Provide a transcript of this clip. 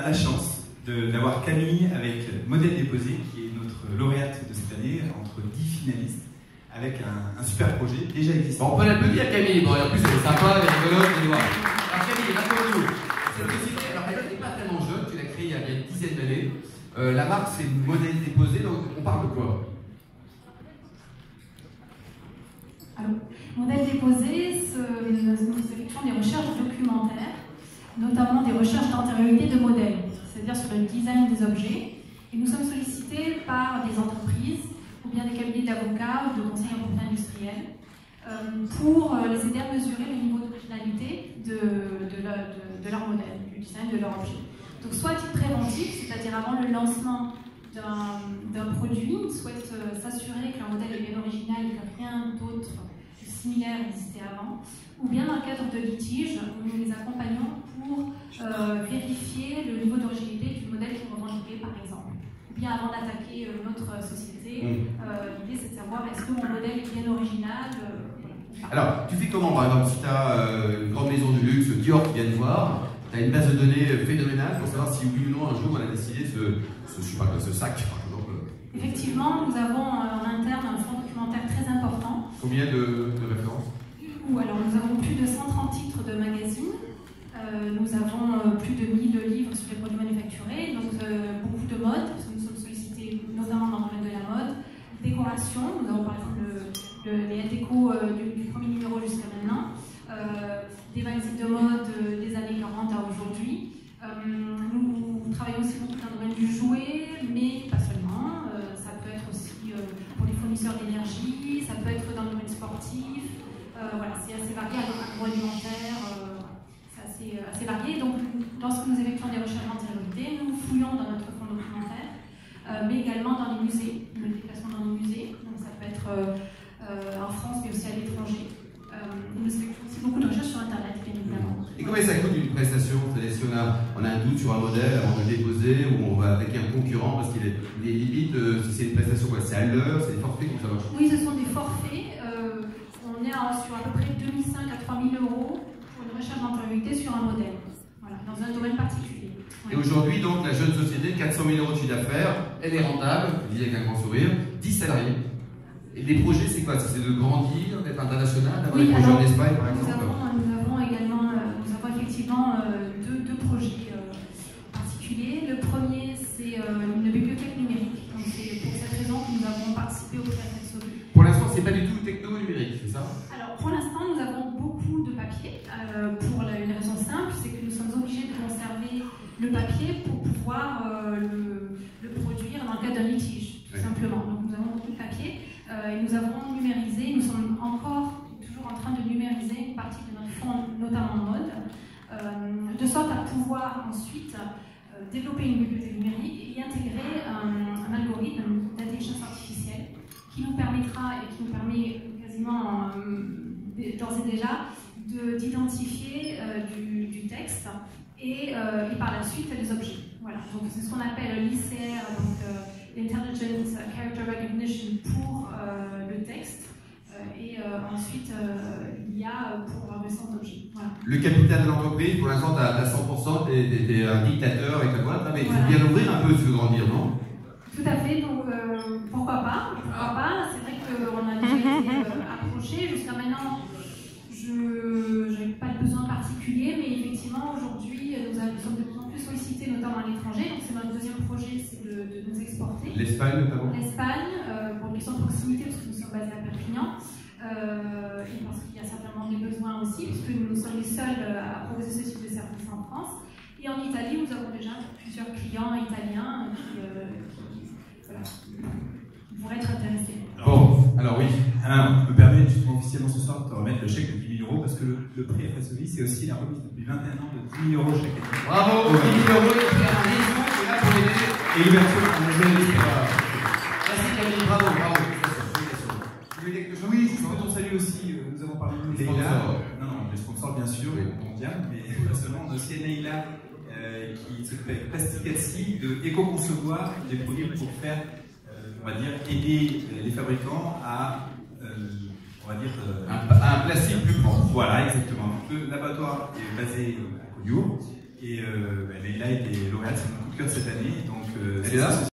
la chance d'avoir Camille avec Modèle Déposé, qui est notre lauréate de cette année, entre 10 finalistes, avec un super projet déjà existant. Bon, on peut l'applaudir Camille, bon, et en plus elle est sympa, elle est rigolote, elle est noire. Alors Camille, raconte-nous. Cette société, alors elle n'est pas tellement jeune, tu l'as créée il y a une dizaine d'années. La marque c'est Modèle Déposé, donc on parle de quoi? Alors, Modèle Déposé, nous effectuons des recherches documentaires, notamment des recherches d'antériorité de modèles, c'est-à-dire sur le design des objets. Et nous sommes sollicités par des entreprises ou bien des cabinets d'avocats ou de conseils en propriété industrielle pour les aider à mesurer le niveau d'originalité de leur modèle, du design de leur objet. Donc soit à titre préventif, c'est-à-dire avant le lancement d'un produit, ils souhaitent s'assurer que leur modèle est bien original et que rien d'autre similaire existait avant, ou bien dans le cadre de litiges, où nous les accompagnons pour vérifier le niveau d'originalité du modèle qui est revendiqué, par exemple. Ou bien avant d'attaquer notre société, l'idée c'est de savoir est-ce que mon modèle est bien original. Alors, tu fais comment par exemple si tu as une grande maison de luxe, Dior qui vient te voir, tu as une base de données phénoménale pour savoir si oui ou non un jour on a décidé ce sac par exemple. Effectivement, nous avons en interne un fonds documentaire très important. Combien de références? Alors, nous avons plus de 130 titres de magazines, nous avons plus de 1000 livres sur les produits manufacturés, donc beaucoup de mode, parce que nous sommes sollicités notamment dans le domaine de la mode, décoration, nous avons par exemple les déco du premier numéro jusqu'à maintenant, des magazines de mode des années 40 à aujourd'hui. Nous travaillons aussi beaucoup dans le domaine du jouet, mais pas seulement, ça peut être aussi pour les fournisseurs d'énergie, ça peut être dans le domaine sportif. Voilà, c'est assez varié, agroalimentaire, c'est assez varié. Donc, lorsque nous effectuons des recherches d'antériorité, nous fouillons dans notre fonds documentaire, mais également dans les musées, le déplacement dans les musées. Donc, ça peut être en France, mais aussi à l'étranger. Nous effectuons aussi beaucoup de recherches sur Internet, bien évidemment. Et combien ça coûte une prestation? C'est-à-dire si on a un doute sur un modèle avant de le déposer, ou on va attaquer un concurrent parce qu'il est limite, si c'est une prestation, c'est à l'heure, c'est des forfaits, comment ça marche? Oui, ce sont des forfaits. On est sur à peu près 2500 à 3000 euros pour une recherche d'antériorité sur un modèle, voilà, dans un domaine particulier. Et aujourd'hui, donc, la jeune société, 400 000 euros de chiffre d'affaires, elle est rentable, je disais avec un grand sourire, 10 salariés. Et les projets, c'est quoi? C'est de grandir, d'être international, d'avoir des projets en Espagne, par exemple? Nous avons effectivement deux projets particuliers. Le premier, c'est une bibliothèque numérique. C'est pour cette raison que nous avons participé au Créateur Solutions. Pour l'instant, c'est pas du tout techno-numérique, c'est ça? Alors, pour l'instant, nous avons beaucoup de papier, pour une raison simple, c'est que nous sommes obligés de conserver le papier pour pouvoir le produire dans le cadre d'un litige, tout simplement. Donc, nous avons beaucoup de papier et nous avons numérisé, nous sommes toujours en train de numériser une partie de notre fonds, notamment mode, de sorte à pouvoir ensuite développer une bibliothèque numérique et y intégrer un algorithme d'intelligence artificielle qui nous permettra et qui nous permet quasiment d'ores et déjà d'identifier du texte et par la suite les objets. Voilà. Donc c'est ce qu'on appelle l'ICR, donc l'Intelligent Character Recognition pour le texte. Et ensuite, il y a pour le centre d'objet. Voilà. Le capital de l'entreprise, pour l'instant, tu as 100%, tu es un dictateur avec ta boîte, mais il faut bien l'ouvrir un peu si tu veux grandir, non? Tout à fait, donc pourquoi pas? Pourquoi pas? C'est vrai qu'on a déjà été approché. Jusqu'à maintenant, je n'avais pas de besoin particulier, mais effectivement, aujourd'hui, nous sommes de plus en plus sollicités, notamment à l'étranger. Donc, c'est notre deuxième projet, c'est de nous exporter. L'Espagne, notamment? L'Espagne, pour une question de proximité, parce que nous sommes basés à Perpignan. Et parce qu'il y a certainement des besoins aussi, puisque nous sommes les seuls à proposer ce type de service en France. Et en Italie, nous avons déjà plusieurs clients italiens qui pourraient être intéressés. Bon, alors oui. Alain, on me permet justement officiellement ce soir de te remettre le chèque de 10 000 euros parce que le prix FSOI, c'est aussi la remise depuis 21 ans de 10 000 euros chaque année. Bravo, 10 000 euros, le prix à Lisbonne, c'est là pour aider. Et l'ouverture à la jeune. Merci Camille, bravo, bravo. Oui, en fait, on salue aussi, nous avons parlé de Leïla. Non, les sponsors bien sûr, mondial, mais pas seulement, on a aussi Leïla qui s'appelle Plasticassi de éco-concevoir des produits pour faire, on va dire, aider les fabricants à, on va dire, un plastique plus propre. Voilà, exactement. Donc, le laboratoire est basé à Collioure Et Leïla était lauréate, c'est mon coup de cœur de cette année. Donc, elle est là ?